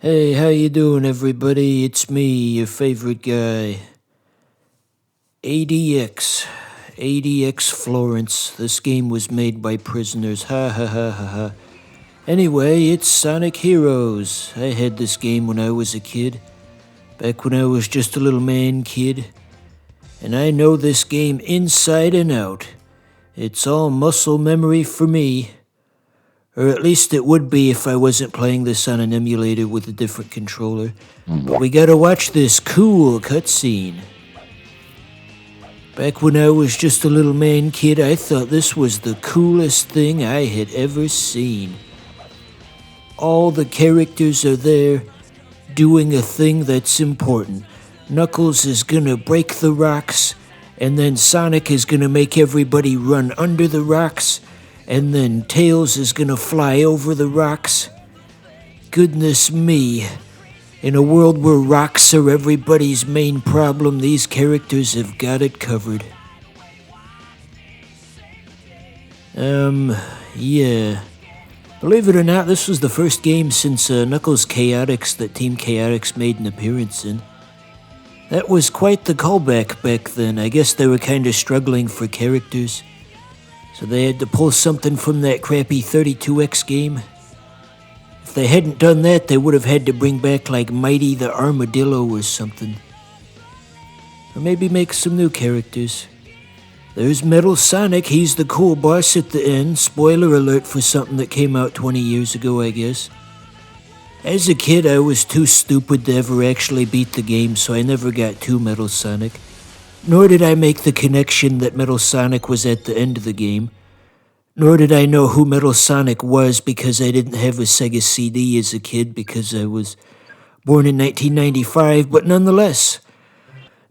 Hey, how you doing, everybody? It's me, your favorite guy, ADX. ADX Florence. This game was made by prisoners. Ha ha ha ha ha. Anyway, it's Sonic Heroes. I had this game when I was a kid. Back when I was just a little man kid. And I know this game inside and out. It's all muscle memory for me. Or at least it would be if I wasn't playing this on an emulator with a different controller. But we gotta watch this cool cutscene. Back when I was just a little man kid, I thought this was the coolest thing I had ever seen. All the characters are there, doing a thing that's important. Knuckles is gonna break the rocks, and then Sonic is gonna make everybody run under the rocks, and then Tails is gonna fly over the rocks. Goodness me. In a world where rocks are everybody's main problem, these characters have got it covered. Yeah. Believe it or not, this was the first game since Knuckles Chaotix that Team Chaotix made an appearance in. That was quite the callback back then. I guess they were kind of struggling for characters. So they had to pull something from that crappy 32X game. If they hadn't done that, they would have had to bring back like Mighty the Armadillo or something. Or maybe make some new characters. There's Metal Sonic, he's the cool boss at the end. Spoiler alert for something that came out 20 years ago, I guess. As a kid, I was too stupid to ever actually beat the game, so I never got to Metal Sonic. Nor did I make the connection that Metal Sonic was at the end of the game. Nor did I know who Metal Sonic was because I didn't have a Sega CD as a kid because I was born in 1995, but nonetheless,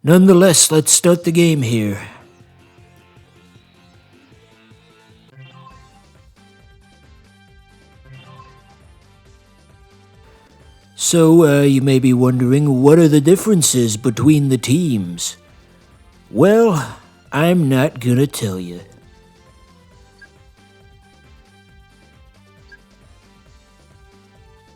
let's start the game here. So, you may be wondering, what are the differences between the teams? Well, I'm not gonna tell you.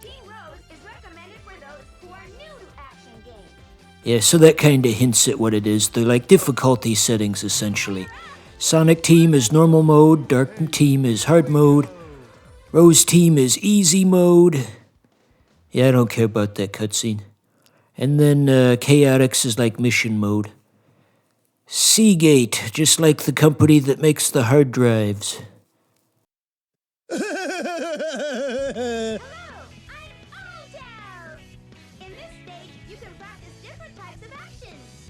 Team Rose is recommended for those who are new to action games. Yeah, so that kinda hints at what it is. They're like difficulty settings, essentially. Sonic Team is normal mode, Dark Team is hard mode, Rose Team is easy mode. Yeah, I don't care about that cutscene. And then Chaotix is like mission mode. Seagate, just like the company that makes the hard drives. Hello, I'm Tails. In this stage, you can practice different types of actions.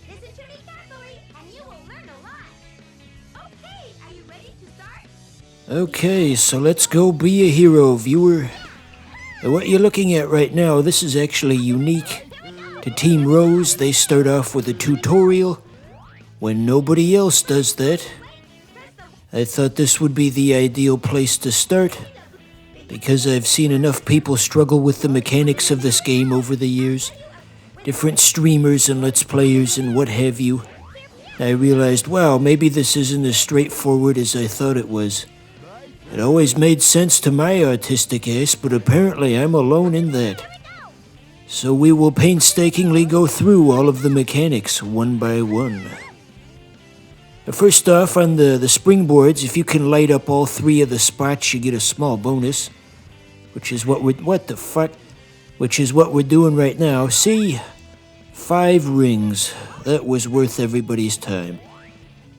Listen to me carefully, and you will learn a lot. Okay, are you ready to start? Okay, so let's go be a hero, viewer. What you're looking at right now, this is actually unique to Team Rose. They start off with a tutorial when nobody else does that. I thought this would be the ideal place to start because I've seen enough people struggle with the mechanics of this game over the years. Different streamers and Let's Players and what have you. I realized, wow, maybe this isn't as straightforward as I thought it was. It always made sense to my autistic ass, but apparently I'm alone in that. So we will painstakingly go through all of the mechanics one by one. First off, on the springboards, if you can light up all three of the spots, you get a small bonus, which is what we're doing right now. See? 5 rings. That was worth everybody's time.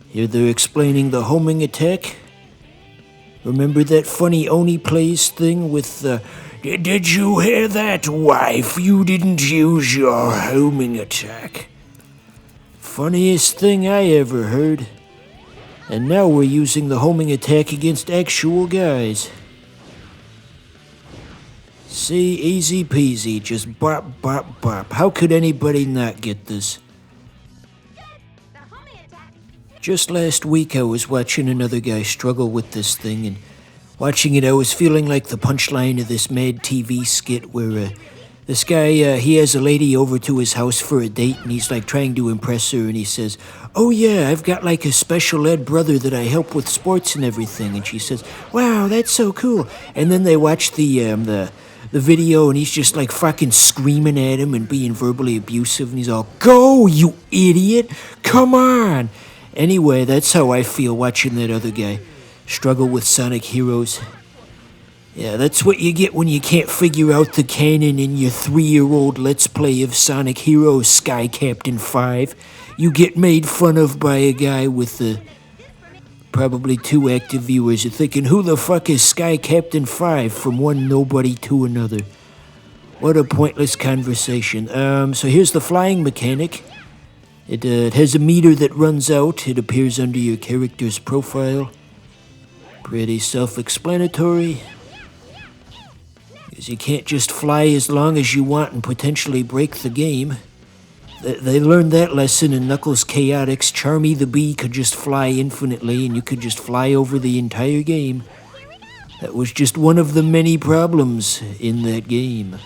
Here they're explaining the homing attack. Remember that funny Oni Plays thing with the, "Did you hear that, wife? You didn't use your homing attack." Funniest thing I ever heard. And now we're using the homing attack against actual guys. See, easy peasy, just bop, bop, bop. How could anybody not get this? The homing attack. Just last week I was watching another guy struggle with this thing, and watching it I was feeling like the punchline of this Mad TV skit where this guy, he has a lady over to his house for a date, and he's like trying to impress her, and he says, "Oh yeah, I've got like a special ed brother that I help with sports and everything." And she says, "Wow, that's so cool." And then they watch the the video, and he's just like fucking screaming at him and being verbally abusive, and he's all, "Go, you idiot! Come on!" Anyway, that's how I feel watching that other guy struggle with Sonic Heroes. Yeah, that's what you get when you can't figure out the canon in your 3-year-old Let's Play of Sonic Heroes Sky Captain 5. You get made fun of by a guy with probably 2 active viewers. You're thinking, who the fuck is Sky Captain 5 from one nobody to another? What a pointless conversation. So here's the flying mechanic. It has a meter that runs out. It appears under your character's profile. Pretty self-explanatory. Because you can't just fly as long as you want and potentially break the game. They learned that lesson in Knuckles Chaotix. Charmy the Bee could just fly infinitely, and you could just fly over the entire game. That was just one of the many problems in that game.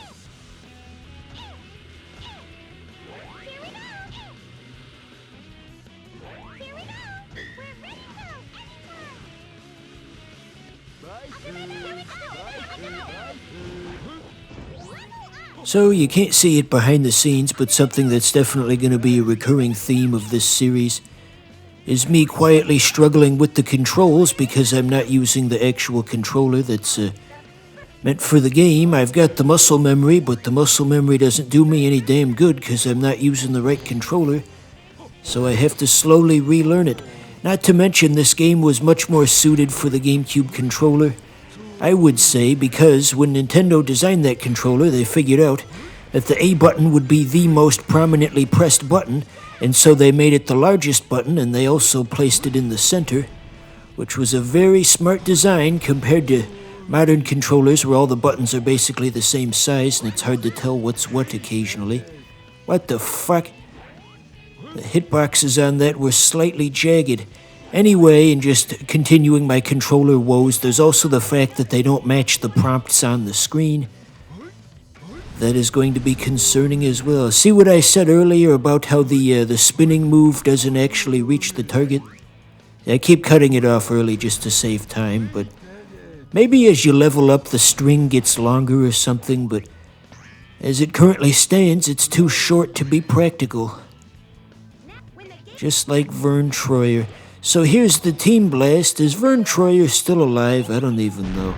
So you can't see it behind the scenes, but something that's definitely going to be a recurring theme of this series is me quietly struggling with the controls because I'm not using the actual controller that's meant for the game. I've got the muscle memory, but the muscle memory doesn't do me any damn good because I'm not using the right controller. So I have to slowly relearn it. Not to mention this game was much more suited for the GameCube controller, I would say, because when Nintendo designed that controller, they figured out that the A button would be the most prominently pressed button, and so they made it the largest button, and they also placed it in the center, which was a very smart design compared to modern controllers where all the buttons are basically the same size, and it's hard to tell what's what occasionally. What the fuck? The hitboxes on that were slightly jagged. Anyway, and just continuing my controller woes, there's also the fact that they don't match the prompts on the screen. That is going to be concerning as well. See what I said earlier about how the spinning move doesn't actually reach the target? I keep cutting it off early just to save time, but maybe as you level up the string gets longer or something, but as it currently stands, it's too short to be practical. Just like Vern Troyer. So here's the Team Blast. Is Vern Troyer still alive? I don't even know.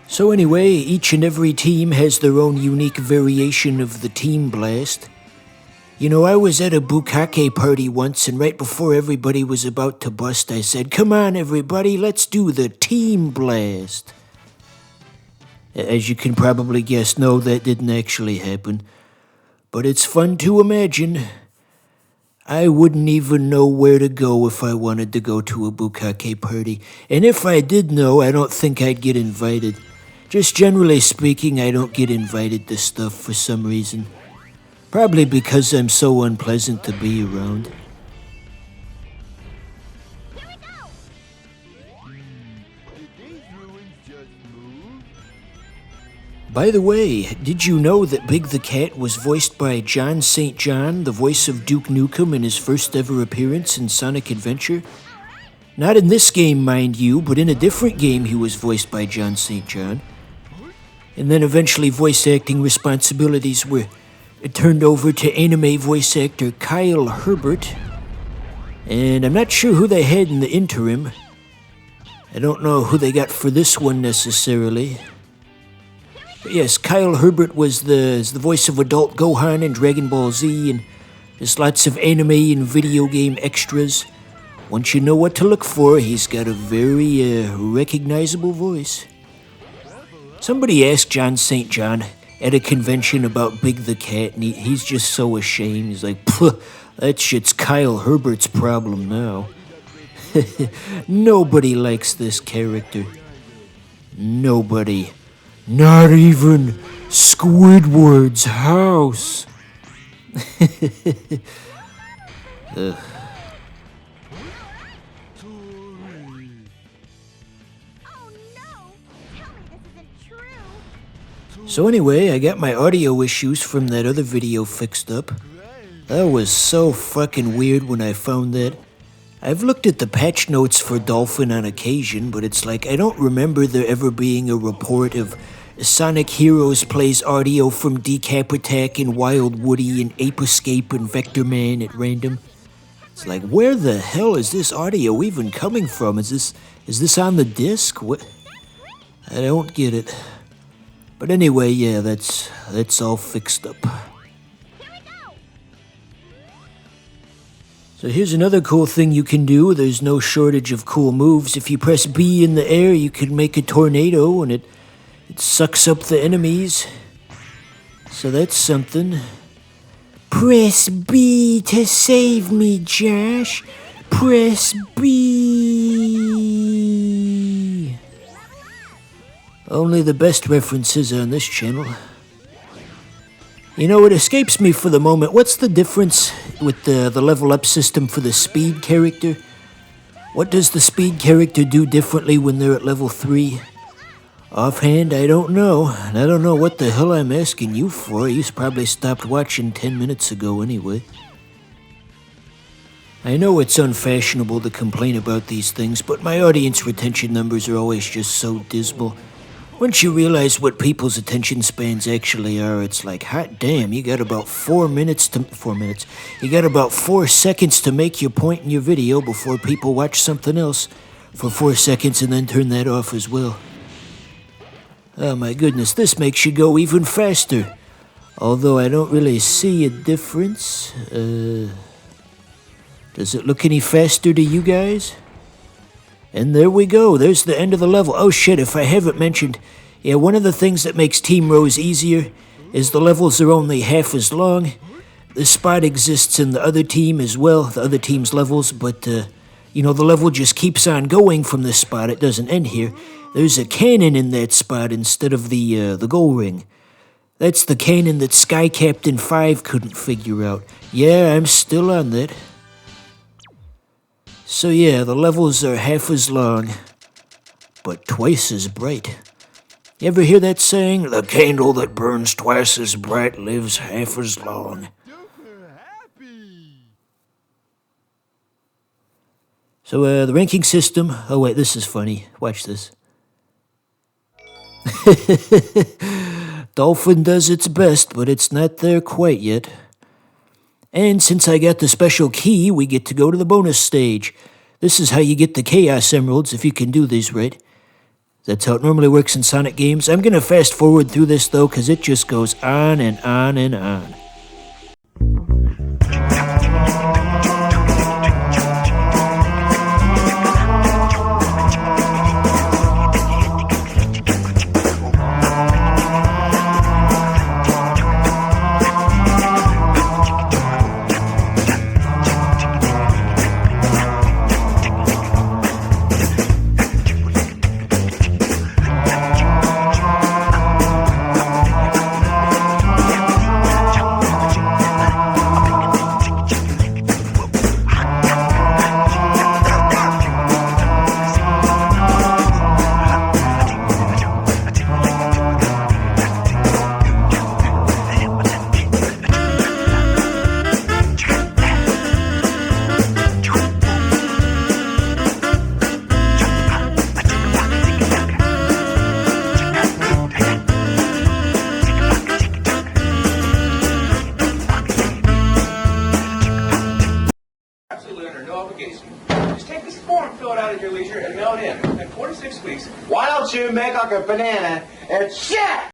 So anyway, each and every team has their own unique variation of the Team Blast. You know, I was at a bukkake party once, and right before everybody was about to bust, I said, "Come on, everybody, let's do the Team Blast." As you can probably guess, no, that didn't actually happen. But it's fun to imagine. I wouldn't even know where to go if I wanted to go to a bukkake party. And if I did know, I don't think I'd get invited. Just generally speaking, I don't get invited to stuff for some reason. Probably because I'm so unpleasant to be around. By the way, did you know that Big the Cat was voiced by John St. John, the voice of Duke Nukem in his first ever appearance in Sonic Adventure? Not in this game, mind you, but in a different game he was voiced by John St. John. And then eventually voice acting responsibilities were turned over to anime voice actor Kyle Herbert. And I'm not sure who they had in the interim. I don't know who they got for this one necessarily. But yes, Kyle Herbert was the voice of Adult Gohan in Dragon Ball Z, and there's lots of anime and video game extras. Once you know what to look for, he's got a very recognizable voice. Somebody asked John St. John at a convention about Big the Cat, and he's just so ashamed. He's like, "Puh, that shit's Kyle Herbert's problem now." Nobody likes this character. Nobody. Not even Squidward's house. Ugh. So anyway, I got my audio issues from that other video fixed up. That was so fucking weird when I found that. I've looked at the patch notes for Dolphin on occasion, but it's like I don't remember there ever being a report of Sonic Heroes plays audio from Decap Attack and Wild Woody and Ape Escape and Vector Man at random. It's like, where the hell is this audio even coming from? Is this on the disc? What? I don't get it. But anyway, yeah, that's all fixed up. Here we go. So here's another cool thing you can do. There's no shortage of cool moves. If you press B in the air, you can make a tornado, and it sucks up the enemies. So that's something. Press B to save me, Josh. Press B. Only the best references on this channel. You know, it escapes me for the moment. What's the difference with the level up system for the speed character? What does the speed character do differently when they're at level 3? Offhand, I don't know. And I don't know what the hell I'm asking you for. You probably stopped watching 10 minutes ago anyway. I know it's unfashionable to complain about these things, but my audience retention numbers are always just so dismal. Once you realize what people's attention spans actually are, it's like, hot damn, you got about 4 minutes. You got about 4 seconds to make your point in your video before people watch something else for 4 seconds and then turn that off as well. Oh my goodness, this makes you go even faster. Although I don't really see a difference. Does it look any faster to you guys? And there we go, there's the end of the level. Oh shit, if I haven't mentioned, yeah, one of the things that makes Team Rose easier is the levels are only half as long. The spot exists in the other team as well, the other team's levels, but, the level just keeps on going from this spot, it doesn't end here. There's a cannon in that spot instead of the goal ring. That's the cannon that Sky Captain 5 couldn't figure out. Yeah, I'm still on that. So yeah, the levels are half as long, but twice as bright. You ever hear that saying? The candle that burns twice as bright lives half as long. So, the ranking system... Oh wait, this is funny. Watch this. Dolphin does its best, but it's not there quite yet. And since I got the special key, we get to go to the bonus stage. This is how you get the Chaos Emeralds, if you can do these right. That's how it normally works in Sonic games. I'm going to fast forward through this, though, because it just goes on and on and on. Just take this form, fill it out at your leisure, and mail it in. In 4 to 6 weeks, Why don't you make like a banana and shit?